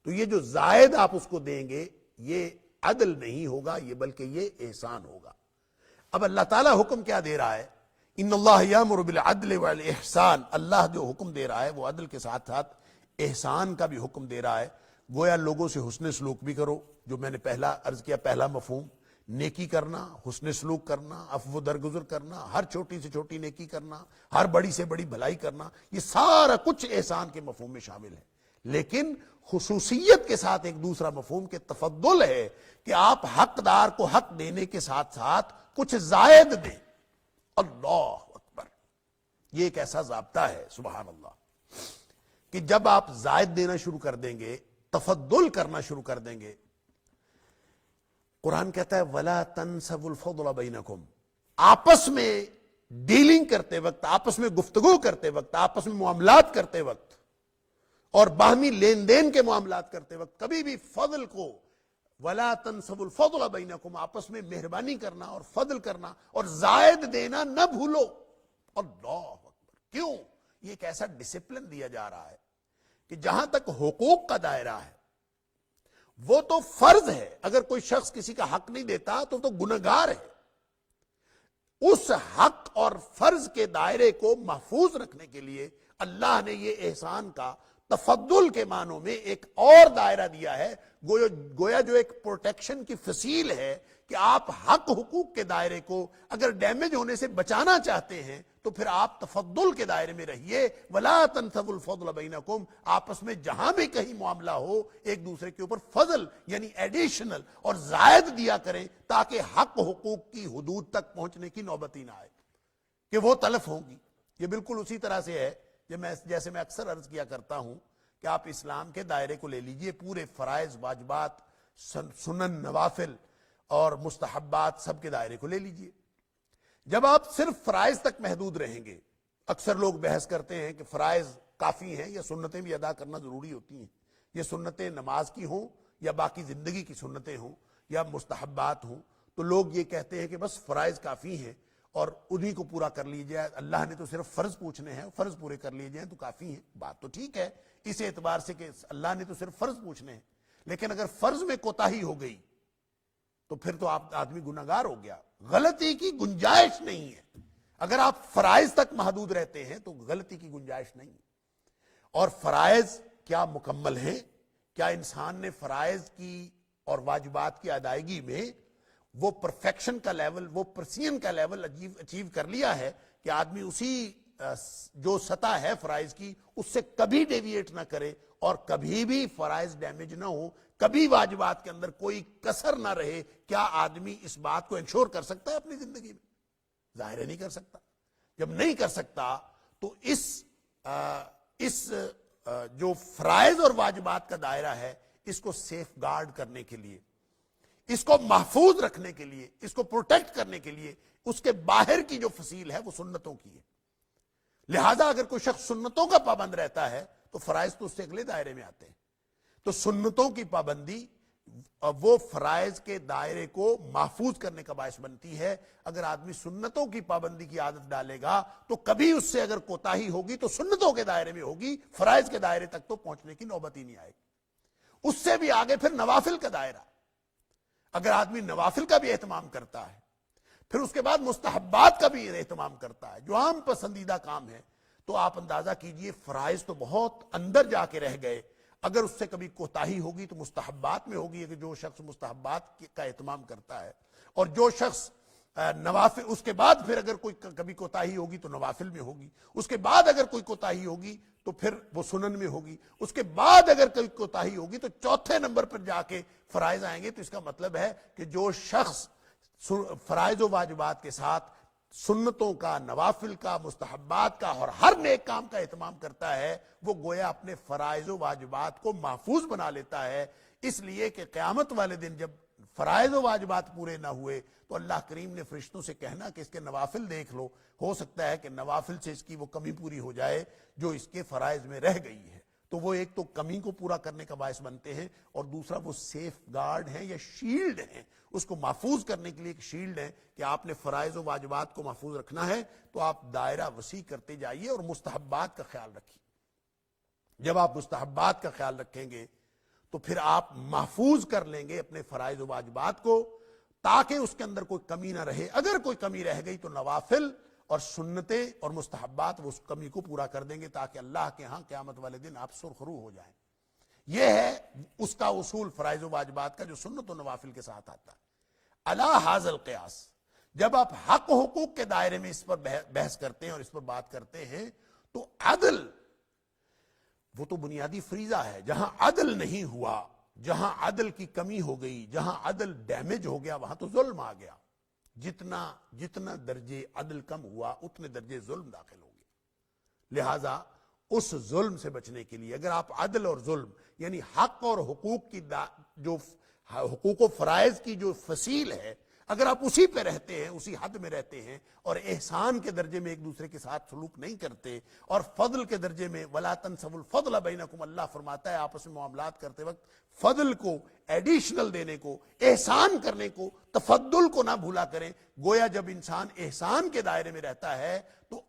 تو یہ جو زائد آپ اس کو دیں گے یہ عدل نہیں ہوگا، یہ بلکہ یہ احسان ہوگا۔ اب اللہ تعالیٰ حکم کیا دے رہا ہے؟ ان اللہ یامر بالعدل والاحسان، اللہ جو حکم دے رہا ہے وہ عدل کے ساتھ ساتھ احسان کا بھی حکم دے رہا ہے۔ گویا لوگوں سے حسن سلوک بھی کرو، جو میں نے پہلا عرض کیا، پہلا مفہوم نیکی کرنا، حسن سلوک کرنا، عفو درگزر کرنا، ہر چھوٹی سے چھوٹی نیکی کرنا، ہر بڑی سے بڑی بھلائی کرنا، یہ سارا کچھ احسان کے مفہوم میں شامل ہے۔ لیکن خصوصیت کے ساتھ ایک دوسرا مفہوم کے تفضل ہے کہ آپ حقدار کو حق دینے کے ساتھ ساتھ کچھ زائد دیں۔ اللہ اکبر، یہ ایک ایسا ضابطہ ہے سبحان اللہ کہ جب آپ زائد دینا شروع کر دیں گے، تفضل کرنا شروع کر دیں گے، قرآن کہتا ہے وَلَا تَنْسَبُوا الْفَضْلَ بَيْنَكُمْ، آپس میں ڈیلنگ کرتے وقت، آپس میں گفتگو کرتے وقت، آپس میں معاملات کرتے وقت اور باہمی لین دین کے معاملات کرتے وقت کبھی بھی فضل کو، وَلَا تَنْسَبُوا الْفَضْلَ بَيْنَكُمْ، آپس میں مہربانی کرنا اور فضل کرنا اور زائد دینا نہ بھولو۔ اللہ اکبر، کیوں؟ یہ ایک ایسا ڈسپلن دیا جا رہا ہے کہ جہاں تک حقوق کا دائرہ ہے وہ تو فرض ہے، اگر کوئی شخص کسی کا حق نہیں دیتا تو گنہگار ہے۔ اس حق اور فرض کے دائرے کو محفوظ رکھنے کے لیے اللہ نے یہ احسان کا تفضل کے معنوں میں ایک اور دائرہ دیا ہے، گویا جو ایک پروٹیکشن کی فصیل ہے کہ آپ حق حقوق کے دائرے کو اگر ڈیمیج ہونے سے بچانا چاہتے ہیں تو پھر آپ تفضل کے دائرے میں رہیے۔ وَلَا تَنْسَبُوا الْفَضْلَ بَيْنَكُمْ، آپس میں جہاں بھی کہیں معاملہ ہو ایک دوسرے کے اوپر فضل یعنی ایڈیشنل اور زائد دیا کریں تاکہ حق حقوق کی حدود تک پہنچنے کی نوبت ہی نہ آئے کہ وہ تلف ہوں گی۔ یہ بالکل اسی طرح سے ہے جیسے میں اکثر عرض کیا کرتا ہوں کہ آپ اسلام کے دائرے کو لے لیجئے، پورے فرائض، واجبات، سنن، نوافل اور مستحبات سب کے دائرے کو لے لیجئے۔ جب آپ صرف فرائض تک محدود رہیں گے، اکثر لوگ بحث کرتے ہیں کہ فرائض کافی ہیں یا سنتیں بھی ادا کرنا ضروری ہوتی ہیں، یہ سنتیں نماز کی ہوں یا باقی زندگی کی سنتیں ہوں یا مستحبات ہوں، تو لوگ یہ کہتے ہیں کہ بس فرائض کافی ہیں اور انہی کو پورا کر لیجئے، اللہ نے تو صرف فرض پوچھنے ہیں، فرض پورے کر لیے جائیں تو کافی ہیں۔ بات تو ٹھیک ہے اس اعتبار سے کہ اللہ نے تو صرف فرض پوچھنے ہیں، لیکن اگر فرض میں کوتاہی ہو گئی تو پھر تو آپ آدمی گنہگار ہو گیا، غلطی کی گنجائش نہیں ہے۔ اگر آپ فرائض تک محدود رہتے ہیں تو غلطی کی گنجائش نہیں ہے۔ اور فرائض کیا مکمل ہیں؟ کیا انسان نے فرائض کی اور واجبات کی ادائیگی میں وہ پرفیکشن کا لیول، وہ پرسین کا لیول اچیو کر لیا ہے کہ آدمی اسی جو سطح ہے فرائض کی اس سے کبھی ڈیویٹ نہ کرے اور کبھی بھی فرائض ڈیمیج نہ ہو، کبھی واجبات کے اندر کوئی کسر نہ رہے؟ کیا آدمی اس بات کو انشور کر سکتا ہے اپنی زندگی میں؟ ظاہر ہے نہیں کر سکتا۔ جب نہیں کر سکتا تو اس جو فرائض اور واجبات کا دائرہ ہے اس کو سیف گارڈ کرنے کے لیے، اس کو محفوظ رکھنے کے لیے، اس کو پروٹیکٹ کرنے کے لیے اس کے باہر کی جو فصیل ہے وہ سنتوں کی ہے۔ لہذا اگر کوئی شخص سنتوں کا پابند رہتا ہے تو فرائض تو اس سے اگلے دائرے میں آتے ہیں۔ تو سنتوں کی پابندی وہ فرائض کے دائرے کو محفوظ کرنے کا باعث بنتی ہے۔ اگر آدمی سنتوں کی پابندی کی عادت ڈالے گا تو کبھی اس سے اگر کوتاہی ہوگی تو سنتوں کے دائرے میں ہوگی، فرائض کے دائرے تک تو پہنچنے کی نوبت ہی نہیں آئے گی۔ اس سے بھی آگے پھر نوافل کا دائرہ، اگر آدمی نوافل کا بھی اہتمام کرتا ہے، پھر اس کے بعد مستحبات کا بھی اہتمام کرتا ہے جو عام پسندیدہ کام ہے، تو آپ اندازہ کیجئے فرائض تو بہت اندر جا کے رہ گئے۔ اگر اس سے کبھی کوتاہی ہوگی تو مستحبات میں ہوگی کہ جو شخص مستحبات کا اہتمام کرتا ہے، اور جو شخص نوافل، اس کے بعد پھر اگر کوئی کبھی کوتاہی ہوگی تو نوافل میں ہوگی، اس کے بعد اگر کوئی کوتاہی ہوگی تو پھر وہ سنن میں ہوگی، اس کے بعد اگر کوئی کوتاہی ہوگی تو چوتھے نمبر پر جا کے فرائض آئیں گے۔ تو اس کا مطلب ہے کہ جو شخص فرائض و واجبات کے ساتھ سنتوں کا، نوافل کا، مستحبات کا اور ہر نیک کام کا اہتمام کرتا ہے، وہ گویا اپنے فرائض و واجبات کو محفوظ بنا لیتا ہے۔ اس لیے کہ قیامت والے دن جب فرائض و واجبات پورے نہ ہوئے تو اللہ کریم نے فرشتوں سے کہنا کہ اس کے نوافل دیکھ لو، ہو سکتا ہے کہ نوافل سے اس کی وہ کمی پوری ہو جائے جو اس کے فرائض میں رہ گئی ہے۔ تو وہ ایک تو کمی کو پورا کرنے کا باعث بنتے ہیں، اور دوسرا وہ سیف گارڈ ہیں یا شیلڈ ہیں، اس کو محفوظ کرنے کے لیے ایک شیلڈ ہے کہ آپ نے فرائض و واجبات کو محفوظ رکھنا ہے تو آپ دائرہ وسیع کرتے جائیے اور مستحبات کا خیال رکھیے۔ جب آپ مستحبات کا خیال رکھیں گے تو پھر آپ محفوظ کر لیں گے اپنے فرائض و واجبات کو تاکہ اس کے اندر کوئی کمی نہ رہے. اگر کوئی کمی رہ گئی تو نوافل اور سنتیں اور مستحبات وہ اس کمی کو پورا کر دیں گے تاکہ اللہ کے ہاں قیامت والے دن آپ سرخرو ہو جائیں. یہ ہے اس کا اصول فرائض و واجبات کا جو سنت و نوافل کے ساتھ آتا ہے. علی ھذا القیاس جب آپ حق و حقوق کے دائرے میں اس پر بحث کرتے ہیں اور اس پر بات کرتے ہیں تو عدل وہ تو بنیادی فریضہ ہے. جہاں عدل نہیں ہوا، جہاں عدل کی کمی ہو گئی، جہاں عدل ڈیمیج ہو گیا وہاں تو ظلم آ گیا. جتنا درجے عدل کم ہوا اتنے درجے ظلم داخل ہو گیا. لہذا اس ظلم سے بچنے کے لیے اگر آپ عدل اور ظلم یعنی حق اور حقوق کی جو حقوق و فرائض کی جو فصیل ہے اگر آپ اسی پہ رہتے ہیں، اسی حد میں رہتے ہیں اور احسان کے درجے میں ایک دوسرے کے ساتھ سلوک نہیں کرتے اور فضل کے درجے میں وَلَا تَنْسَوُا الْفَضْلَ بَيْنَكُمْ اللہ فرماتا ہے آپس میں معاملات کرتے وقت فضل کو ایڈیشنل دینے کو، احسان کرنے کو، تفضل کو نہ بھولا کریں. گویا جب انسان احسان کے دائرے میں رہتا ہے تو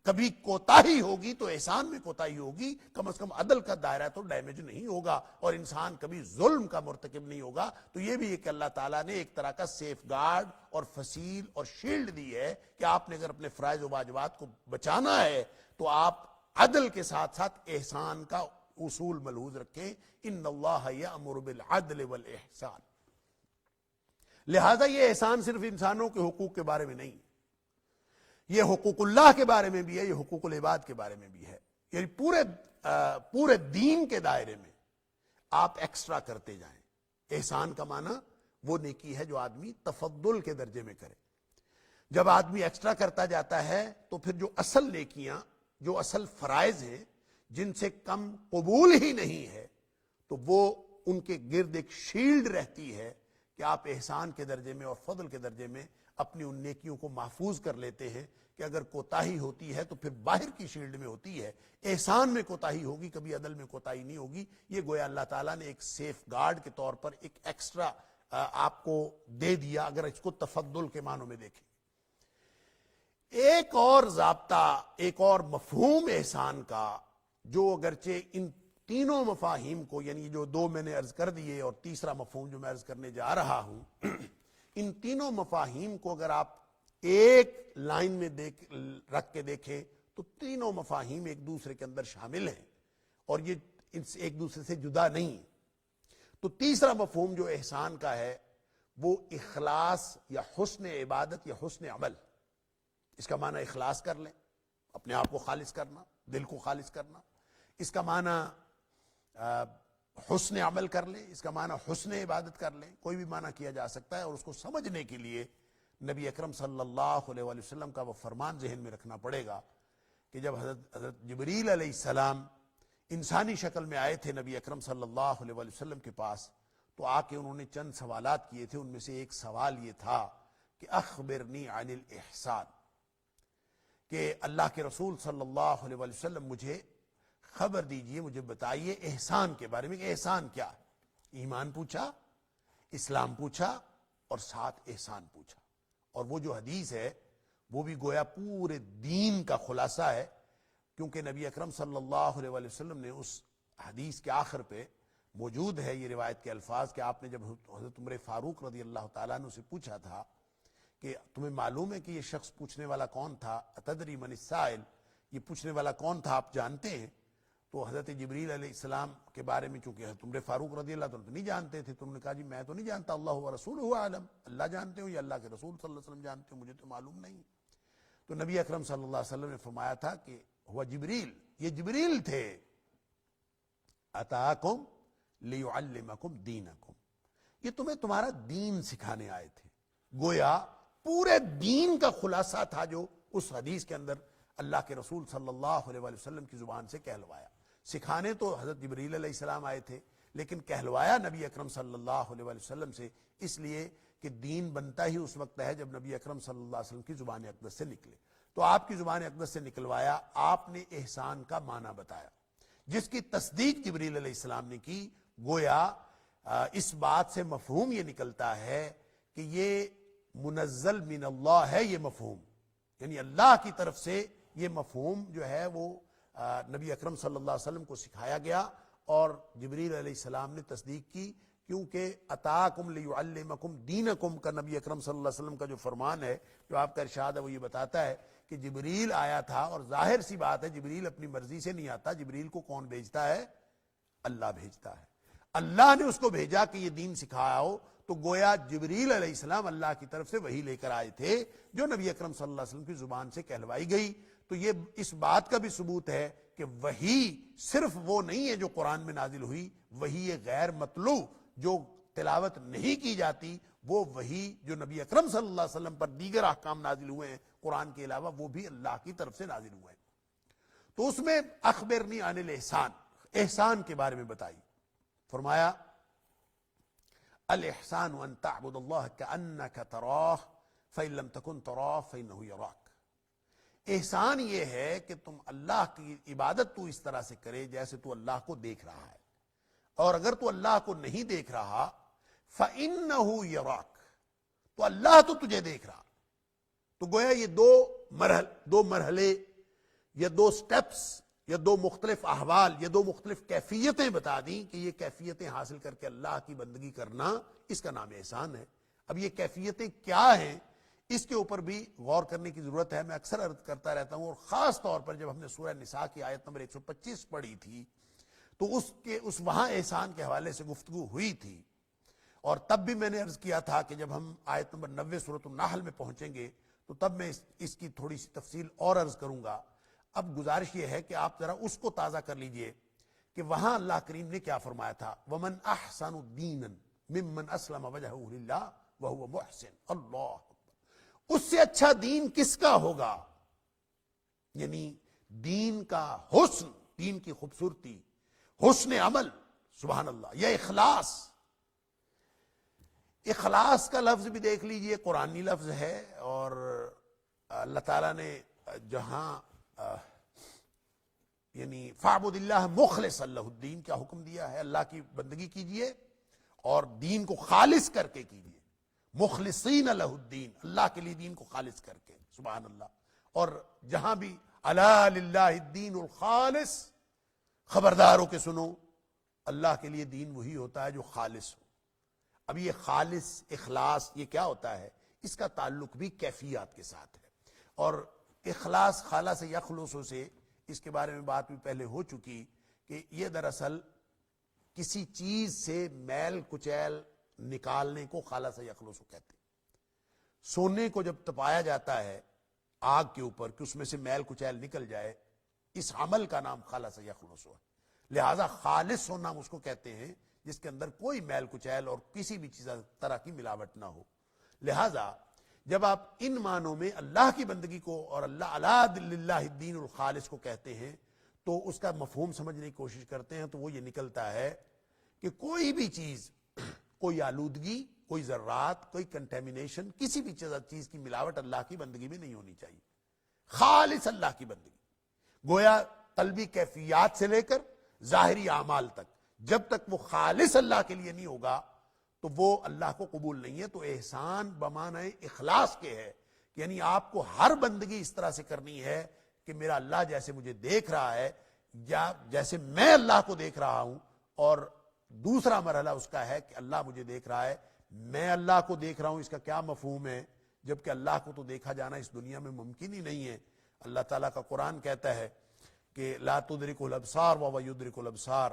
کبھی کوتاہی ہوگی تو احسان میں کوتاہی ہوگی، کم از کم عدل کا دائرہ تو ڈیمیج نہیں ہوگا اور انسان کبھی ظلم کا مرتکب نہیں ہوگا. تو یہ بھی ایک اللہ تعالیٰ نے ایک طرح کا سیف گارڈ اور فصیل اور شیلڈ دی ہے کہ آپ نے اگر اپنے فرائض و واجبات کو بچانا ہے تو آپ عدل کے ساتھ ساتھ احسان کا اصول ملحوظ رکھیں. ان اللہ یأمر بالعدل والاحسان. لہذا یہ احسان صرف انسانوں کے حقوق کے بارے میں نہیں، یہ حقوق اللہ کے بارے میں بھی ہے، یہ حقوق العباد کے بارے میں بھی ہے. یعنی پورے دین کے دائرے میں آپ ایکسٹرا کرتے جائیں. احسان کا معنی وہ نیکی ہے جو آدمی تفضل کے درجے میں کرے. جب آدمی ایکسٹرا کرتا جاتا ہے تو پھر جو اصل نیکیاں، جو اصل فرائض ہیں جن سے کم قبول ہی نہیں ہے تو وہ ان کے گرد ایک شیلڈ رہتی ہے کہ آپ احسان کے درجے میں اور فضل کے درجے میں اپنی ان نیکیوں کو محفوظ کر لیتے ہیں کہ اگر کوتاہی ہوتی ہے تو پھر باہر کی شیلڈ میں ہوتی ہے، احسان میں کوتاہی ہوگی، کبھی عدل میں کوتاہی نہیں ہوگی. یہ گویا اللہ تعالیٰ نے ایک سیف گارڈ کے طور پر ایک ایکسٹرا آپ کو دے دیا اگر اس کو تفضل کے معنوں میں دیکھیں. ایک اور ضابطہ، ایک اور مفہوم احسان کا جو اگرچہ ان تینوں مفاہیم کو یعنی جو دو میں نے عرض کر دیے اور تیسرا مفہوم جو میں عرض کرنے جا رہا ہوں ان تینوں مفاہیم کو اگر آپ ایک لائن میں رکھ کے دیکھیں تو تینوں مفاہیم ایک دوسرے کے اندر شامل ہیں اور یہ ایک دوسرے سے جدا نہیں. تو تیسرا مفہوم جو احسان کا ہے وہ اخلاص یا حسن عبادت یا حسن عمل. اس کا معنی اخلاص کر لیں، اپنے آپ کو خالص کرنا، دل کو خالص کرنا. اس کا معنی حسن عمل کر لیں، اس کا معنی حسن عبادت کر لیں. کوئی بھی معنی کیا جا سکتا ہے اور اس کو سمجھنے کے لیے نبی اکرم صلی اللہ علیہ وآلہ وسلم کا وہ فرمان ذہن میں رکھنا پڑے گا کہ جب حضرت جبریل علیہ السلام انسانی شکل میں آئے تھے نبی اکرم صلی اللہ علیہ وآلہ وسلم کے پاس تو آ کے انہوں نے چند سوالات کیے تھے. ان میں سے ایک سوال یہ تھا کہ اخبرنی عن الاحسان، کہ اللہ کے رسول صلی اللہ علیہ وآلہ وسلم مجھے خبر دیجئے، مجھے بتائیے احسان کے بارے میں کہ احسان کیا ہے. ایمان پوچھا، اسلام پوچھا اور ساتھ احسان پوچھا. اور وہ جو حدیث ہے وہ بھی گویا پورے دین کا خلاصہ ہے کیونکہ نبی اکرم صلی اللہ علیہ وآلہ وسلم نے اس حدیث کے آخر پہ موجود ہے یہ روایت کے الفاظ کہ آپ نے جب حضرت عمر فاروق رضی اللہ تعالیٰ عنہ سے پوچھا تھا کہ تمہیں معلوم ہے کہ یہ شخص پوچھنے والا کون تھا، اتدری من السائل، یہ پوچھنے والا کون تھا آپ جانتے ہیں؟ تو حضرت جبریل علیہ السلام کے بارے میں چونکہ حضرت عمر فاروق رضی اللہ تعالیٰ نہیں جانتے تھے تو انہوں نے کہا جی میں تو نہیں جانتا، اللہ و رسولہ اعلم، اللہ جانتے ہو یا اللہ کے رسول صلی اللہ علیہ وسلم جانتے ہو، مجھے تو معلوم نہیں. تو نبی اکرم صلی اللہ علیہ وسلم نے فرمایا تھا کہ ہوا جبریل، یہ جبریل تھے، اتاکم لیعلمکم دینکم، یہ تمہیں تمہارا دین سکھانے آئے تھے. گویا پورے دین کا خلاصہ تھا جو اس حدیث کے اندر اللہ کے رسول صلی اللہ علیہ وآلہ وسلم کی زبان سے کہلوایا. سکھانے تو حضرت جبریل علیہ السلام آئے تھے لیکن کہلوایا نبی اکرم صلی اللہ علیہ وآلہ وسلم سے، اس لیے کہ دین بنتا ہی اس وقت ہے جب نبی اکرم صلی اللہ علیہ وسلم کی زبان اقدس سے نکلے. تو آپ کی زبان اقدس سے نکلوایا، آپ نے احسان کا معنی بتایا جس کی تصدیق جبریل علیہ السلام نے کی. گویا اس بات سے مفہوم یہ نکلتا ہے کہ یہ منزل من اللہ ہے، یہ مفہوم یعنی اللہ کی طرف سے یہ مفہوم جو ہے وہ نبی اکرم صلی اللہ علیہ وسلم کو سکھایا گیا اور جبریل علیہ السلام نے تصدیق کی، کیونکہ اتاکم لیعلمکم دینکم کا نبی اکرم صلی اللہ علیہ وسلم کا جو فرمان ہے، جو آپ کا ارشاد ہے، وہ یہ بتاتا ہے کہ جبریل آیا تھا، اور ظاہر سی بات ہے جبریل اپنی مرضی سے نہیں آتا، جبریل کو کون بھیجتا ہے؟ اللہ بھیجتا ہے۔ اللہ نے اس کو بھیجا کہ یہ دین سکھاؤ، تو گویا جبریل علیہ السلام اللہ کی طرف سے وحی لے کر آئے تھے جو نبی اکرم صلی اللہ علیہ وسلم کی زبان سے کہلوائی گئی۔ تو یہ اس بات کا بھی ثبوت ہے کہ وحی صرف وہ نہیں ہے جو قرآن میں نازل ہوئی، وحی غیر مطلوع جو تلاوت نہیں کی جاتی، وہ وحی جو نبی اکرم صلی اللہ علیہ وسلم پر دیگر احکام نازل ہوئے ہیں قرآن کے علاوہ، وہ بھی اللہ کی طرف سے نازل ہوئے ہیں۔ تو اس میں اخبرنی عن الاحسان، احسان کے بارے میں بتائی، فرمایا الاحسان ان تعبد اللہ کأنک تراہ فإن لم تکن تراہ فإنہ یراک۔ احسان یہ ہے کہ تم اللہ کی عبادت تو اس طرح سے کرے جیسے تو اللہ کو دیکھ رہا ہے، اور اگر تو اللہ کو نہیں دیکھ رہا فإنہ یراک، تو اللہ تو تجھے دیکھ رہا۔ تو گویا یہ دو مرحلے یا دو سٹیپس یا دو مختلف احوال یا دو مختلف کیفیتیں بتا دیں کہ یہ کیفیتیں حاصل کر کے اللہ کی بندگی کرنا، اس کا نام احسان ہے۔ اب یہ کیفیتیں کیا ہیں، اس کے اوپر بھی غور کرنے کی ضرورت ہے۔ میں اکثر عرض کرتا رہتا ہوں، اور خاص طور پر جب ہم نے سورہ نساء کی آیت نمبر 125 پڑھی تھی تو اس وہاں احسان کے حوالے سے گفتگو ہوئی تھی، اور تب بھی میں نے عرض کیا تھا کہ جب ہم آیت نمبر 90 سورۃ النحل میں پہنچیں گے تو تب میں اس کی تھوڑی سی تفصیل اور عرض کروں گا۔ اب گزارش یہ ہے کہ آپ ذرا اس کو تازہ کر لیجئے کہ وہاں اللہ کریم نے کیا فرمایا تھا، وَمَنْ أَحْسَنُ دِينًا مِمَّنْ أَسْلَمَ وَجْهَهُ لِلَّهِ وَهُوَ مُحْسِنٌ۔ اللہ اکبر، اس سے اچھا دین کس کا ہوگا؟ یعنی دین کا حسن، دین کی خوبصورتی، حسن عمل، سبحان اللہ، یا اخلاص۔ اخلاص کا لفظ بھی دیکھ لیجئے، قرآنی لفظ ہے، اور اللہ تعالیٰ نے جہاں یعنی فاعبد اللہ مخلص اللہ الدین کا حکم دیا ہے، اللہ کی بندگی کیجئے اور دین کو خالص کر کے کیجئے، مخلصین لہ الدین، اللہ کے لیے دین کو خالص کر کے، سبحان اللہ۔ اور جہاں بھی الا للہ الدین الخالص، خبردار ہو کے سنو، اللہ کے لیے دین وہی ہوتا ہے جو خالص ہو۔ اب یہ خالص، اخلاص، یہ کیا ہوتا ہے؟ اس کا تعلق بھی کیفیات کے ساتھ ہے، اور اخلاص خالص یخلص سے اس کے بارے میں بات بھی پہلے ہو چکی کہ یہ دراصل کسی چیز سے میل کچیل نکالنے کو خالص یخلص کہتے ہیں۔ سونے کو جب تپایا جاتا ہے آگ کے اوپر کہ اس میں سے میل کچیل نکل جائے، اس عمل کا نام خالص یخلص ہے۔ لہذا خالص ہونا ہم اس کو کہتے ہیں جس کے اندر کوئی میل کچیل اور کسی بھی چیز طرح کی ملاوٹ نہ ہو۔ لہذا جب آپ ان معنوں میں اللہ کی بندگی کو اور اللہ الا للہ الدین الخالص کو کہتے ہیں تو اس کا مفہوم سمجھنے کی کوشش کرتے ہیں، تو وہ یہ نکلتا ہے کہ کوئی بھی چیز، کوئی آلودگی، کوئی ذرات، کوئی کنٹیمنیشن، کسی بھی چیز کی ملاوٹ اللہ کی بندگی میں نہیں ہونی چاہیے، خالص اللہ کی بندگی۔ گویا قلبی کیفیات سے لے کر ظاہری اعمال تک، جب تک وہ خالص اللہ کے لیے نہیں ہوگا تو وہ اللہ کو قبول نہیں ہے۔ تو احسان بمعنی اخلاص کے ہے، یعنی آپ کو ہر بندگی اس طرح سے کرنی ہے کہ میرا اللہ جیسے مجھے دیکھ رہا ہے یا جیسے میں اللہ کو دیکھ رہا ہوں، اور دوسرا مرحلہ اس کا ہے کہ اللہ مجھے دیکھ رہا ہے، میں اللہ کو دیکھ رہا ہوں۔ اس کا کیا مفہوم ہے؟ جبکہ اللہ کو تو دیکھا جانا اس دنیا میں ممکن ہی نہیں ہے۔ اللہ تعالیٰ کا قرآن کہتا ہے کہ لا تدرک الابصار وهو یدرک الابصار،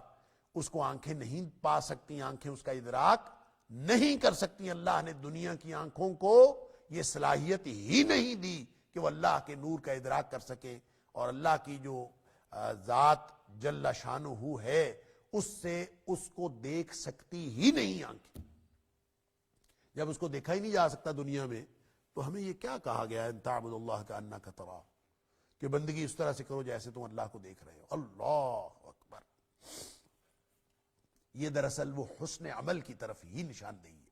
اس کو آنکھیں نہیں پا سکتی، آنکھیں اس کا ادراک نہیں کر سکتی۔ اللہ نے دنیا کی آنکھوں کو یہ صلاحیت ہی نہیں دی کہ وہ اللہ کے نور کا ادراک کر سکے، اور اللہ کی جو ذات جل شانہ ہے اس سے اس کو دیکھ سکتی ہی نہیں آنکھیں۔ جب اس کو دیکھا ہی نہیں جا سکتا دنیا میں، تو ہمیں یہ کیا کہا گیا ہے، ان تعبد اللہ کأنک تراہ، کہ بندگی اس طرح سے کرو جیسے تم اللہ کو دیکھ رہے ہو۔ اللہ اکبر، یہ دراصل وہ حسن عمل کی طرف ہی نشاندہی ہے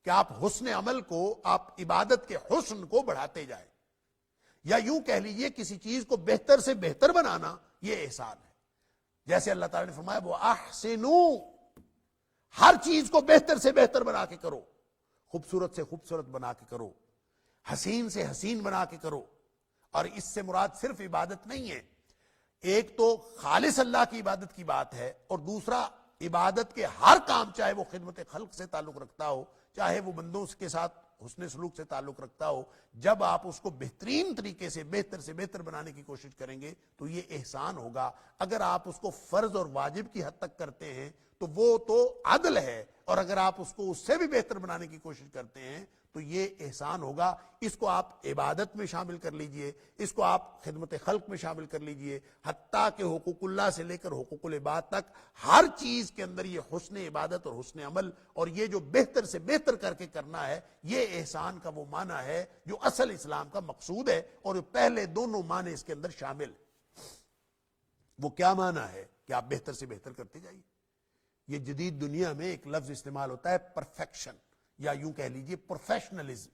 کہ آپ حسن عمل کو، آپ عبادت کے حسن کو بڑھاتے جائیں، یا یوں کہہ لیجئے کسی چیز کو بہتر سے بہتر بنانا، یہ احسان ہے۔ جیسے اللہ تعالیٰ نے فرمایا وہ احسنوا، ہر چیز کو بہتر سے بہتر بنا کے کرو، خوبصورت سے خوبصورت بنا کے کرو، حسین سے حسین بنا کے کرو۔ اور اس سے مراد صرف عبادت نہیں ہے، ایک تو خالص اللہ کی عبادت کی بات ہے، اور دوسرا عبادت کے ہر کام، چاہے وہ خدمت خلق سے تعلق رکھتا ہو، چاہے وہ بندوں کے ساتھ حسن سلوک سے تعلق رکھتا ہو، جب آپ اس کو بہترین طریقے سے بہتر بنانے کی کوشش کریں گے تو یہ احسان ہوگا۔ اگر آپ اس کو فرض اور واجب کی حد تک کرتے ہیں تو وہ تو عدل ہے، اور اگر آپ اس کو اس سے بھی بہتر بنانے کی کوشش کرتے ہیں تو یہ احسان ہوگا۔ اس کو آپ عبادت میں شامل کر لیجئے، اس کو آپ خدمت خلق میں شامل کر لیجئے، حتیٰ کہ حقوق اللہ سے لے کر حقوق العباد تک ہر چیز کے اندر یہ حسن عبادت اور حسن عمل، اور یہ جو بہتر سے بہتر کر کے کرنا ہے، یہ احسان کا وہ معنی ہے جو اصل اسلام کا مقصود ہے، اور پہلے دونوں معنی اس کے اندر شامل۔ وہ کیا معنی ہے کہ آپ بہتر سے بہتر کرتے جائیے۔ یہ جدید دنیا میں ایک لفظ استعمال ہوتا ہے پرفیکشن، یا یوں کہہ لیجئے پروفیشنلزم۔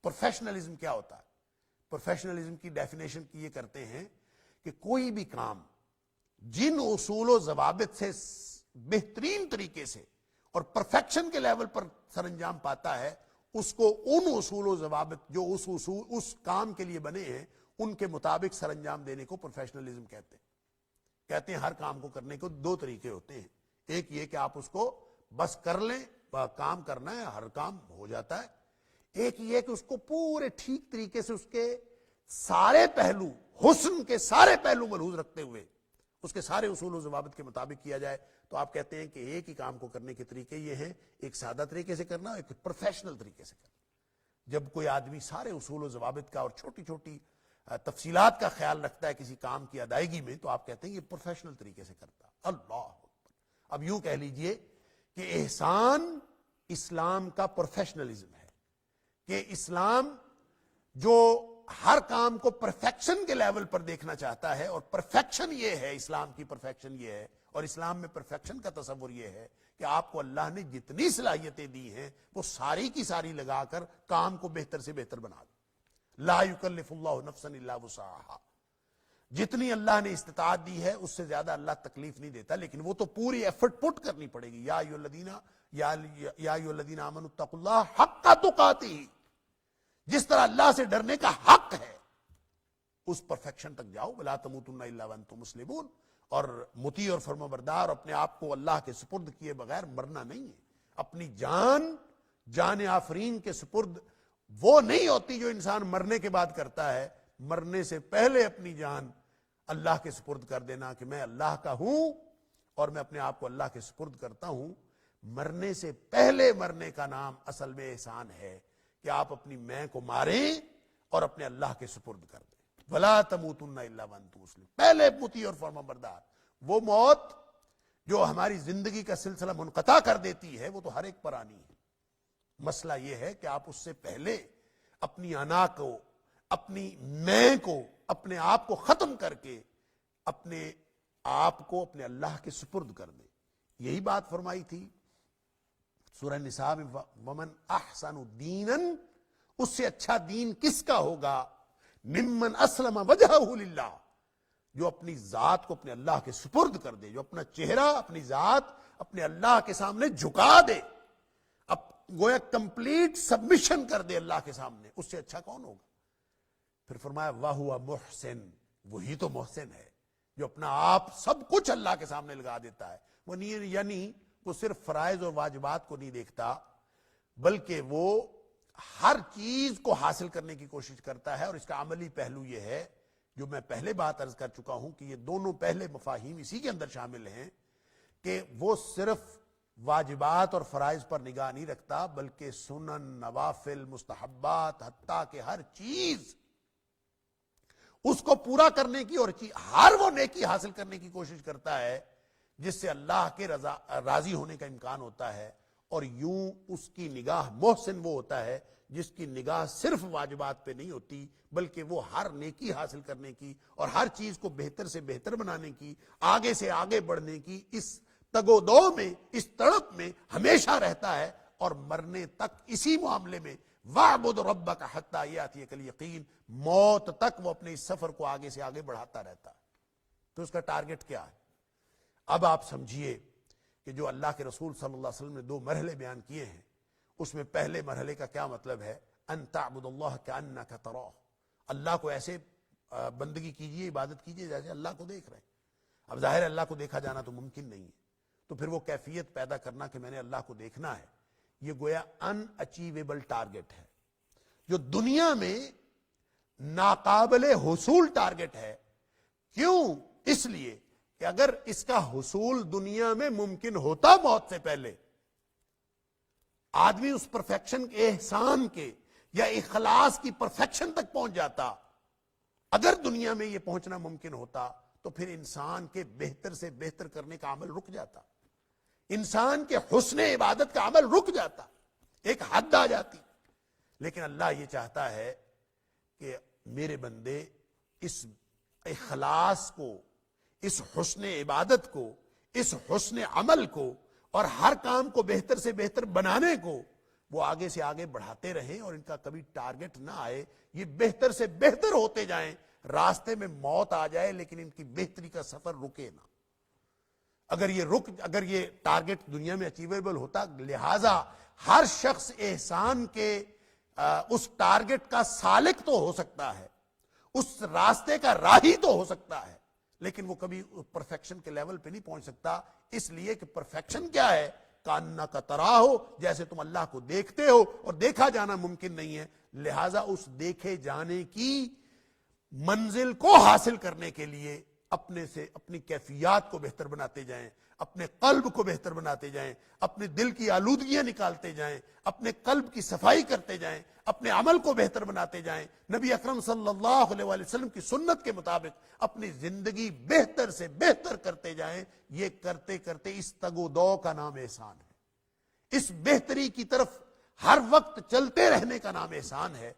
پروفیشنلزم کیا ہوتا ہے؟ پروفیشنلزم کی ڈیفینیشن کی یہ کرتے ہیں کہ کوئی بھی کام جن اصول و ضوابط سے بہترین طریقے سے اور پرفیکشن کے لیول پر سر انجام پاتا ہے، اس کو ان اصول و ضوابط جو اس کام کے لیے بنے ہیں ان کے مطابق سر انجام دینے کو پروفیشنلزم کہتے ہیں۔ کہتے ہیں ہر کام کو کرنے کو دو طریقے ہوتے ہیں، ایک یہ کہ آپ اس کو بس کر لیں، کام کرنا ہے، ہر کام ہو جاتا ہے۔ ایک یہ کہ اس کو پورے ٹھیک طریقے سے اس کے سارے پہلو، حسن کے سارے پہلو ملحوظ رکھتے ہوئے اس کے سارے اصول و ضوابط کے مطابق کیا جائے۔ تو آپ کہتے ہیں کہ ایک ہی کام کو کرنے کے طریقے یہ ہیں، ایک سادہ طریقے سے کرنا، ایک پروفیشنل طریقے سے کرنا۔ جب کوئی آدمی سارے اصول و ضوابط کا اور چھوٹی چھوٹی تفصیلات کا خیال رکھتا ہے کسی کام کی ادائیگی میں، تو آپ کہتے ہیں یہ پروفیشنل طریقے سے کرتا۔ اللہ اکبر۔ اب یوں کہہ لیجئے کہ احسان اسلام کا پروفیشنلزم ہے، کہ اسلام جو ہر کام کو پرفیکشن کے لیول پر دیکھنا چاہتا ہے، اور پرفیکشن یہ ہے، اسلام کی پرفیکشن یہ ہے، اور اسلام میں پرفیکشن کا تصور یہ ہے کہ آپ کو اللہ نے جتنی صلاحیتیں دی ہیں وہ ساری کی ساری لگا کر کام کو بہتر سے بہتر بنا دیں۔ لا یکلف اللہ نفسا الا وسعها، جتنی اللہ نے استطاعت دی ہے اس سے زیادہ اللہ تکلیف نہیں دیتا، لیکن وہ تو پوری ایفرٹ پٹ کرنی پڑے گی۔ یا ایھا الذین آمنوا اتقوا اللہ حق تقاتہ، جس طرح اللہ سے ڈرنے کا حق ہے اس پرفیکشن تک جاؤ۔ ولا تموتن الا وانتم مسلمون، اور مطیع اور فرمانبردار اپنے آپ کو اللہ کے سپرد کیے بغیر مرنا نہیں ہے۔ اپنی جان آفرین کے سپرد وہ نہیں ہوتی جو انسان مرنے کے بعد کرتا ہے۔ مرنے سے پہلے اپنی جان اللہ کے سپرد کر دینا کہ میں اللہ کا ہوں اور میں اپنے آپ کو اللہ کے سپرد کرتا ہوں۔ مرنے سے پہلے مرنے کا نام اصل میں احسان ہے کہ آپ اپنی میں کو ماریں اور اپنے اللہ کے سپرد کر دیں۔ ولا تموتن الا وانتم مسلمون، پہلے مطیع اور فرمانبردار۔ وہ موت جو ہماری زندگی کا سلسلہ منقطع کر دیتی ہے وہ تو ہر ایک پر آنی ہے۔ مسئلہ یہ ہے کہ آپ اس سے پہلے اپنی انا کو، اپنی میں کو، اپنے آپ کو ختم کر کے اپنے آپ کو اپنے اللہ کے سپرد کر دیں۔ یہی بات فرمائی تھی سورہ نساء میں، ومن احسن دینا، اس سے اچھا دین کس کا ہوگا، ممن اسلم وجہہ للہ، جو اپنی ذات کو اپنے اللہ کے سپرد کر دے، جو اپنا چہرہ، اپنی ذات اپنے اللہ کے سامنے جھکا دے، اب گویا کمپلیٹ سبمیشن کر دے اللہ کے سامنے، اس سے اچھا کون ہوگا؟ پھر فرمایا وَهُوَ مُحْسِن، وہی تو محسن ہے جو اپنا آپ سب کچھ اللہ کے سامنے لگا دیتا ہے۔ وہ نہیں، یعنی وہ صرف فرائض اور واجبات کو نہیں دیکھتا، بلکہ وہ ہر چیز کو حاصل کرنے کی کوشش کرتا ہے۔ اور اس کا عملی پہلو یہ ہے جو میں پہلے بات عرض کر چکا ہوں کہ یہ دونوں پہلے مفاہیم اسی کے اندر شامل ہیں، کہ وہ صرف واجبات اور فرائض پر نگاہ نہیں رکھتا، بلکہ سنن، نوافل، مستحبات، حتیٰ کہ ہر چیز اس کو پورا کرنے کی اور ہر وہ نیکی حاصل کرنے کی کوشش کرتا ہے جس سے اللہ کے راضی ہونے کا امکان ہوتا ہے۔ اور یوں اس کی نگاہ محسن وہ ہوتا ہے جس کی نگاہ صرف واجبات پہ نہیں ہوتی، بلکہ وہ ہر نیکی حاصل کرنے کی اور ہر چیز کو بہتر سے بہتر بنانے کی، آگے سے آگے بڑھنے کی اس تگ و دو میں، اس تڑپ میں ہمیشہ رہتا ہے، اور مرنے تک اسی معاملے میں وَاعْبُدْ رَبَّكَ حَتَّىٰ يَأْتِيَكَ الْيَقِينُ، موت تک وہ اپنے اس سفر کو آگے سے آگے بڑھاتا رہتا ہے۔ تو اس کا ٹارگٹ کیا ہے؟ اب آپ سمجھیے کہ جو اللہ کے رسول صلی اللہ علیہ وسلم نے 2 مرحلے بیان کیے ہیں، اس میں پہلے مرحلے کا کیا مطلب ہے؟ ان تعبد اللہ کأنک تراہ، اللہ کو ایسے بندگی کیجئے، عبادت کیجئے جیسے اللہ کو دیکھ رہے ہیں۔ اب ظاہر ہے اللہ کو دیکھا جانا تو ممکن نہیں ہے، تو پھر وہ کیفیت پیدا کرنا کہ میں نے اللہ کو دیکھنا ہے، یہ گویا ان اچیویبل ٹارگٹ ہے، جو دنیا میں ناقابل حصول ٹارگٹ ہے۔ کیوں؟ اس لیے کہ اگر اس کا حصول دنیا میں ممکن ہوتا موت سے پہلے، آدمی اس پرفیکشن کے، احسان کے یا اخلاص کی پرفیکشن تک پہنچ جاتا، اگر دنیا میں یہ پہنچنا ممکن ہوتا تو پھر انسان کے بہتر سے بہتر کرنے کا عمل رک جاتا، انسان کے حسن عبادت کا عمل رک جاتا، ایک حد آ جاتی۔ لیکن اللہ یہ چاہتا ہے کہ میرے بندے اس اخلاص کو، اس حسن عبادت کو، اس حسن عمل کو اور ہر کام کو بہتر سے بہتر بنانے کو وہ آگے سے آگے بڑھاتے رہیں، اور ان کا کبھی ٹارگٹ نہ آئے، یہ بہتر سے بہتر ہوتے جائیں، راستے میں موت آ جائے لیکن ان کی بہتری کا سفر رکے نہ۔ اگر یہ ٹارگٹ دنیا میں اچیویبل ہوتا، لہذا ہر شخص احسان کے اس ٹارگٹ کا سالک تو ہو سکتا ہے، اس راستے کا راہی تو ہو سکتا ہے، لیکن وہ کبھی پرفیکشن کے لیول پہ نہیں پہنچ سکتا، اس لیے کہ پرفیکشن کیا ہے؟ کاننا کا ترا ہو، جیسے تم اللہ کو دیکھتے ہو، اور دیکھا جانا ممکن نہیں ہے، لہذا اس دیکھے جانے کی منزل کو حاصل کرنے کے لیے اپنے سے اپنی کیفیات کو بہتر بناتے جائیں، اپنے قلب کو بہتر بناتے جائیں، اپنے دل کی آلودگیاں نکالتے جائیں، اپنے قلب کی صفائی کرتے جائیں، اپنے عمل کو بہتر بناتے جائیں، نبی اکرم صلی اللہ علیہ وآلہ وسلم کی سنت کے مطابق اپنی زندگی بہتر سے بہتر کرتے جائیں۔ یہ کرتے کرتے اس تگ و دو کا نام احسان ہے، اس بہتری کی طرف ہر وقت چلتے رہنے کا نام احسان ہے۔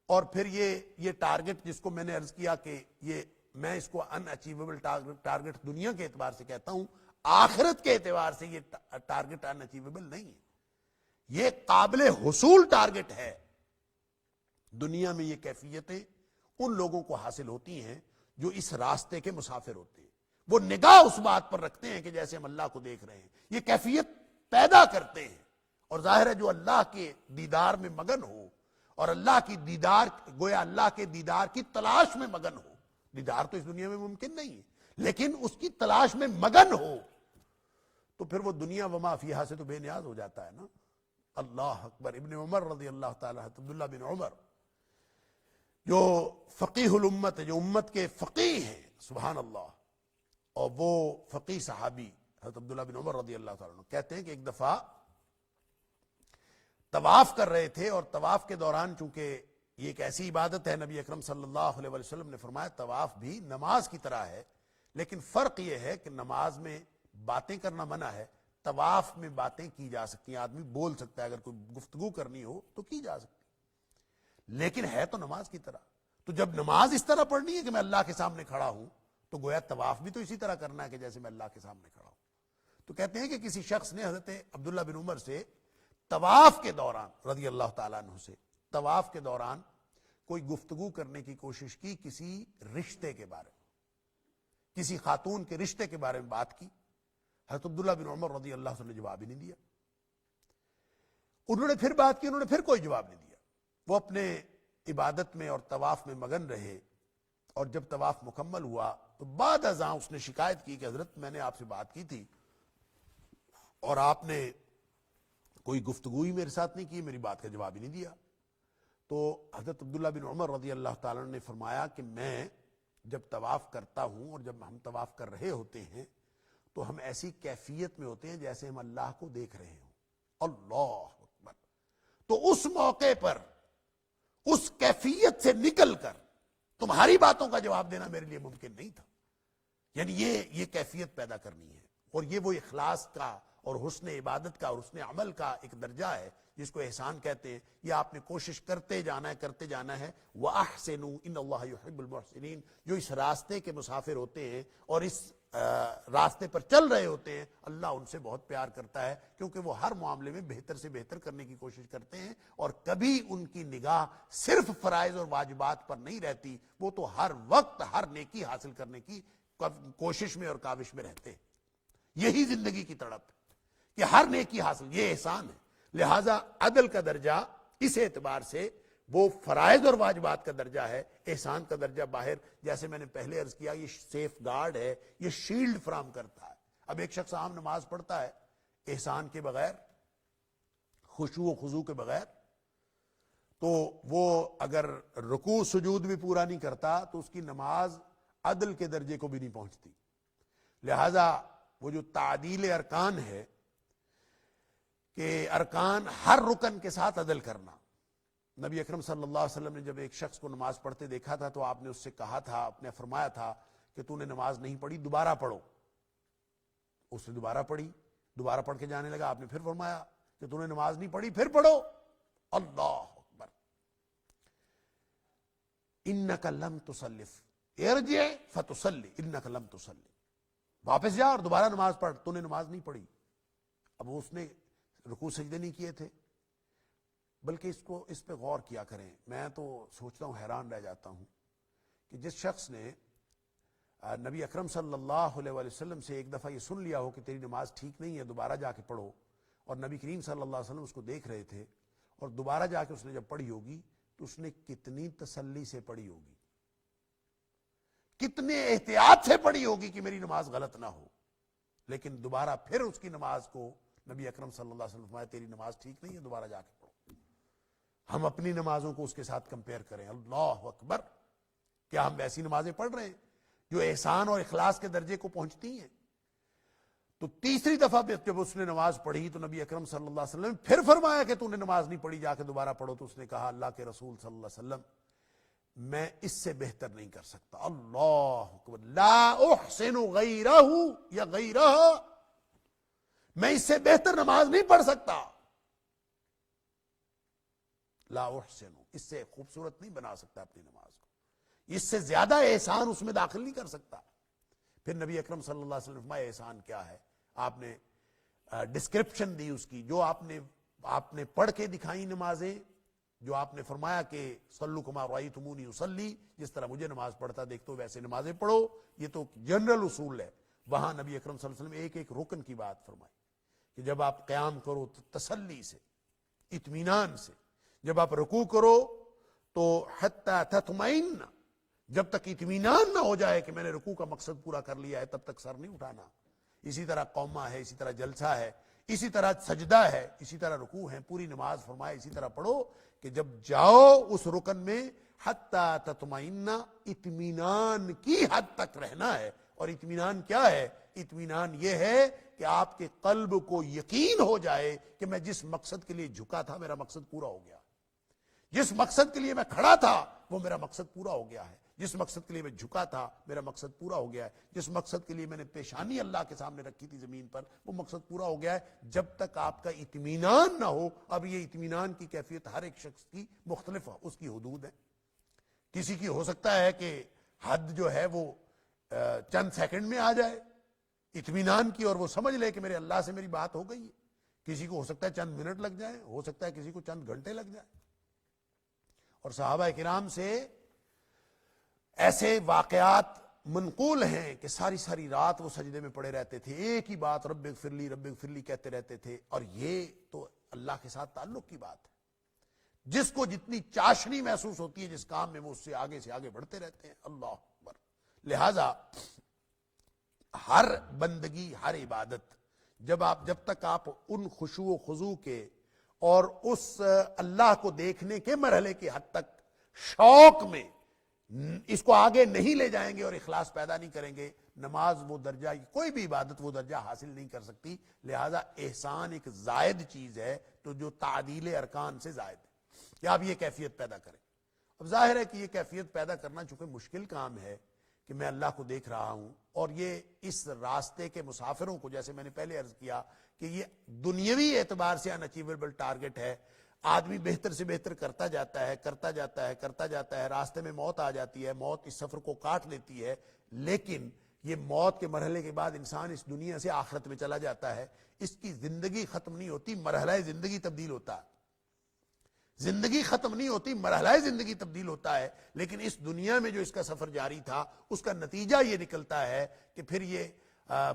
اور پھر یہ ٹارگٹ جس کو میں نے عرض کیا کہ میں اس کو ان اچیویبل ٹارگٹ دنیا کے اعتبار سے کہتا ہوں، آخرت کے اعتبار سے یہ ٹارگٹ ان اچیویبل نہیں ہے، یہ قابل حصول ٹارگٹ ہے۔ دنیا میں یہ کیفیتیں ان لوگوں کو حاصل ہوتی ہیں جو اس راستے کے مسافر ہوتے ہیں، وہ نگاہ اس بات پر رکھتے ہیں کہ جیسے ہم اللہ کو دیکھ رہے ہیں، یہ کیفیت پیدا کرتے ہیں۔ اور ظاہر ہے جو اللہ کے دیدار میں مگن ہو، اور اللہ کی دیدار، گویا اللہ کے دیدار کی تلاش میں مگن ہو، دیدار تو اس دنیا میں ممکن نہیں ہے لیکن اس کی تلاش میں مگن ہو، تو پھر وہ دنیا وما فیہا سے تو بے نیاز ہو جاتا ہے نا۔ اللہ اکبر۔ ابن عمر رضی اللہ تعالیٰ، عبداللہ بن عمر جو فقیہ الامت ہے، جو امت کے فقیہ ہیں، سبحان اللہ، اور وہ فقیہ صحابی حضرت عبداللہ بن عمر رضی اللہ تعالیٰ عنہ کہتے ہیں کہ ایک دفعہ طواف کر رہے تھے، اور طواف کے دوران چونکہ یہ ایک ایسی عبادت ہے، نبی اکرم صلی اللہ علیہ وسلم نے فرمایا طواف بھی نماز کی طرح ہے، لیکن فرق یہ ہے کہ نماز میں باتیں کرنا منع ہے، طواف میں باتیں کی جا سکتی ہیں، آدمی بول سکتا ہے، اگر کوئی گفتگو کرنی ہو تو کی جا سکتی، لیکن ہے تو نماز کی طرح۔ تو جب نماز اس طرح پڑھنی ہے کہ میں اللہ کے سامنے کھڑا ہوں، تو گویا طواف بھی تو اسی طرح کرنا ہے کہ جیسے میں اللہ کے سامنے کھڑا ہوں۔ تو کہتے ہیں کہ کسی شخص نے حضرت عبداللہ بن عمر سے طواف کے دوران، رضی اللہ تعالیٰ عنہ سے طواف کے دوران کوئی گفتگو کرنے کی کوشش کی، کسی رشتے کے بارے میں، کسی خاتون کے رشتے کے بارے میں بات کی۔ حضرت عبداللہ بن عمر رضی اللہ عنہ نے جواب ہی نہیں دیا۔ انہوں نے پھر بات کی، انہوں نے پھر کوئی جواب نہیں دیا، وہ اپنے عبادت میں اور طواف میں مگن رہے۔ اور جب طواف مکمل ہوا تو بعد ازاں اس نے شکایت کی کہ حضرت میں نے آپ سے بات کی تھی اور آپ نے کوئی گفتگو ہی میرے ساتھ نہیں کی، میری بات کا جواب ہی نہیں دیا۔ تو حضرت عبداللہ بن عمر رضی اللہ تعالیٰ نے فرمایا کہ میں جب طواف کرتا ہوں اور جب ہم طواف کر رہے ہوتے ہیں تو ہم ایسی کیفیت میں ہوتے ہیں جیسے ہم اللہ کو دیکھ رہے ہوں۔ اللہ اکبر۔ تو اس موقع پر اس کیفیت سے نکل کر تمہاری باتوں کا جواب دینا میرے لیے ممکن نہیں تھا۔ یعنی یہ کیفیت پیدا کرنی ہے، اور یہ وہ اخلاص کا اور حسن عبادت کا اور حسن عمل کا ایک درجہ ہے جس کو احسان کہتے ہیں۔ یہ آپ نے کوشش کرتے جانا ہے۔ وَأَحْسِنُوا إِنَّ اللَّهَ يُحِبُّ الْمُحْسِنِينَ۔ جو اس راستے کے مسافر ہوتے ہیں اور اس راستے پر چل رہے ہوتے ہیں، اللہ ان سے بہت پیار کرتا ہے، کیونکہ وہ ہر معاملے میں بہتر سے بہتر کرنے کی کوشش کرتے ہیں، اور کبھی ان کی نگاہ صرف فرائض اور واجبات پر نہیں رہتی، وہ تو ہر وقت ہر نیکی حاصل کرنے کی کوشش میں اور کاوش میں رہتے ہیں۔ یہی زندگی کی تڑپ ہے کہ ہر نیکی حاصل، یہ احسان ہے۔ لہذا عدل کا درجہ اس اعتبار سے وہ فرائض اور واجبات کا درجہ ہے، احسان کا درجہ باہر، جیسے میں نے پہلے عرض کیا، یہ سیف گارڈ ہے، یہ شیلڈ فراہم کرتا ہے۔ اب ایک شخص عام نماز پڑھتا ہے احسان کے بغیر، خشوع و خضوع کے بغیر، تو وہ اگر رکوع سجود بھی پورا نہیں کرتا تو اس کی نماز عدل کے درجے کو بھی نہیں پہنچتی۔ لہذا وہ جو تعدیل ارکان ہے کہ ارکان ہر رکن کے ساتھ عدل کرنا، نبی اکرم صلی اللہ علیہ وسلم نے جب ایک شخص کو نماز پڑھتے دیکھا تھا تو آپ نے اس سے کہا تھا، آپ نے فرمایا تھا کہ تو نے نماز نہیں پڑھی، دوبارہ پڑھو۔ اس نے دوبارہ پڑھی، دوبارہ پڑھ کے جانے لگا، آپ نے پھر فرمایا کہ تو نے نماز نہیں پڑھی، پھر پڑھو۔ اللہ اکبر، انک لم تصلف ارجع فتصلی انک لم تصلی، واپس جا اور دوبارہ نماز پڑھ، تو نے نماز نہیں پڑھی۔ اب اس نے رکوع سجدے نہیں کیے تھے، بلکہ اس پہ غور کیا کریں۔ میں تو سوچتا ہوں، حیران رہ جاتا ہوں کہ جس شخص نے نبی اکرم صلی اللہ علیہ وآلہ وسلم سے ایک دفعہ یہ سن لیا ہو کہ تیری نماز ٹھیک نہیں ہے، دوبارہ جا کے پڑھو، اور نبی کریم صلی اللہ علیہ وسلم اس کو دیکھ رہے تھے، اور دوبارہ جا کے اس نے جب پڑھی ہوگی تو اس نے کتنی تسلی سے پڑھی ہوگی، کتنے احتیاط سے پڑھی ہوگی کہ میری نماز غلط نہ ہو۔ لیکن دوبارہ پھر اس کی نماز کو نبی اکرم صلی اللہ علیہ وسلم فرمایا تیری نماز ٹھیک نہیں ہے، دوبارہ جا کے پڑھو۔ ہم اپنی نمازوں کو اس کے ساتھ کمپیئر کریں، اللہ اکبر، کیا ہم ایسی نمازیں پڑھ رہے ہیں جو احسان اور اخلاص کے درجے کو پہنچتی ہیں؟ تو تیسری دفعہ جب اس نے نماز پڑھی تو نبی اکرم صلی اللہ علیہ وسلم نے پھر فرمایا کہ تو نے نماز نہیں پڑھی، جا کے دوبارہ پڑھو۔ تو اس نے کہا، اللہ کے رسول صلی اللہ علیہ وسلم، میں اس سے بہتر نہیں کر سکتا۔ اللہ اکبر، لا احسن غیرہ یا غیرہ، میں اس سے بہتر نماز نہیں پڑھ سکتا۔ لا احسن، اس سے خوبصورت نہیں بنا سکتا اپنی نماز کو، اس سے زیادہ احسان اس میں داخل نہیں کر سکتا۔ پھر نبی اکرم صلی اللہ علیہ وسلم فرمایا احسان کیا ہے، آپ نے ڈسکرپشن دی اس کی، جو آپ نے پڑھ کے دکھائی نمازیں، جو آپ نے فرمایا کہ صلو کما رأیتمونی اصلی، جس طرح مجھے نماز پڑھتا دیکھتے ہو ویسے نمازیں پڑھو، یہ تو جنرل اصول ہے۔ وہاں نبی اکرم صلی اللہ علیہ وسلم ایک ایک رکن کی بات فرمائی کہ جب آپ قیام کرو تو تسلی سے، اطمینان سے، جب آپ رکوع کرو تو حتی تطمئن، جب تک اطمینان نہ ہو جائے کہ میں نے رکوع کا مقصد پورا کر لیا ہے تب تک سر نہیں اٹھانا۔ اسی طرح قومہ ہے، اسی طرح جلسہ ہے، اسی طرح سجدہ ہے، اسی طرح رکوع ہے، پوری نماز فرمائے اسی طرح پڑھو کہ جب جاؤ اس رکن میں حتی تطمئن، اطمینان کی حد تک رہنا ہے۔ اور اطمینان کیا ہے؟ اطمینان یہ ہے کہ آپ کے قلب کو یقین ہو جائے کہ میں جس مقصد کے لیے جھکا تھا میرا مقصد پورا ہو گیا، جس مقصد کے لیے میں کھڑا تھا وہ میرا مقصد پورا ہو گیا ہے، جس مقصد کے لیے میں جھکا تھا میرا مقصد پورا ہو گیا ہے، جس مقصد کے لیے میں نے پیشانی اللہ کے سامنے رکھی تھی زمین پر وہ مقصد پورا ہو گیا ہے۔ جب تک آپ کا اطمینان نہ ہو، اب یہ اطمینان کی کیفیت ہر ایک شخص کی مختلف ہے، اس کی حدود ہے۔ کسی کی ہو سکتا ہے کہ حد جو ہے وہ چند سیکنڈ میں آ جائے اطمینان کی، اور وہ سمجھ لے کہ میرے اللہ سے میری بات ہو گئی ہے۔ کسی کو ہو سکتا ہے چند منٹ لگ جائے، ہو سکتا ہے کسی کو چند گھنٹے لگ جائے۔ اور صحابہ کرام سے ایسے واقعات منقول ہیں کہ ساری ساری رات وہ سجدے میں پڑے رہتے تھے، ایک ہی بات رب اغفر لی رب اغفر لی کہتے رہتے تھے۔ اور یہ تو اللہ کے ساتھ تعلق کی بات ہے، جس کو جتنی چاشنی محسوس ہوتی ہے جس کام میں وہ اس سے آگے بڑھتے رہتے ہیں۔ اللہ اکبر۔ لہذا ہر بندگی، ہر عبادت، جب تک آپ ان خشوع و خضوع کے اور اس اللہ کو دیکھنے کے مرحلے کی حد تک شوق میں اس کو آگے نہیں لے جائیں گے اور اخلاص پیدا نہیں کریں گے، نماز وہ درجہ، کوئی بھی عبادت وہ درجہ حاصل نہیں کر سکتی۔ لہذا احسان ایک زائد چیز ہے تو جو تعدیل ارکان سے زائد ہے کہ آپ یہ کیفیت پیدا کریں۔ اب ظاہر ہے کہ یہ کیفیت پیدا کرنا چونکہ مشکل کام ہے کہ میں اللہ کو دیکھ رہا ہوں، اور یہ اس راستے کے مسافروں کو، جیسے میں نے پہلے عرض کیا کہ یہ دنیاوی اعتبار سے انچیویبل ٹارگٹ ہے۔ آدمی بہتر سے بہتر کرتا جاتا ہے، راستے میں موت آ جاتی ہے، موت اس سفر کو کاٹ لیتی ہے، لیکن یہ موت کے مرحلے کے بعد انسان اس دنیا سے آخرت میں چلا جاتا ہے۔ اس کی زندگی ختم نہیں ہوتی، مرحلہ زندگی تبدیل ہوتا ہے۔ زندگی ختم نہیں ہوتی، مرحلہ زندگی تبدیل ہوتا ہے، لیکن اس دنیا میں جو اس کا سفر جاری تھا اس کا نتیجہ یہ نکلتا ہے کہ پھر یہ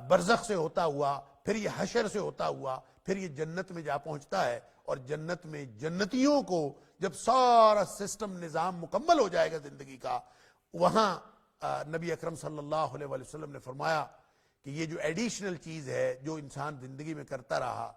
برزخ سے ہوتا ہوا، پھر یہ حشر سے ہوتا ہوا، پھر یہ جنت میں جا پہنچتا ہے۔ اور جنت میں جنتیوں کو جب سارا سسٹم نظام مکمل ہو جائے گا زندگی کا، وہاں نبی اکرم صلی اللہ علیہ وسلم نے فرمایا کہ یہ جو ایڈیشنل چیز ہے جو انسان زندگی میں کرتا رہا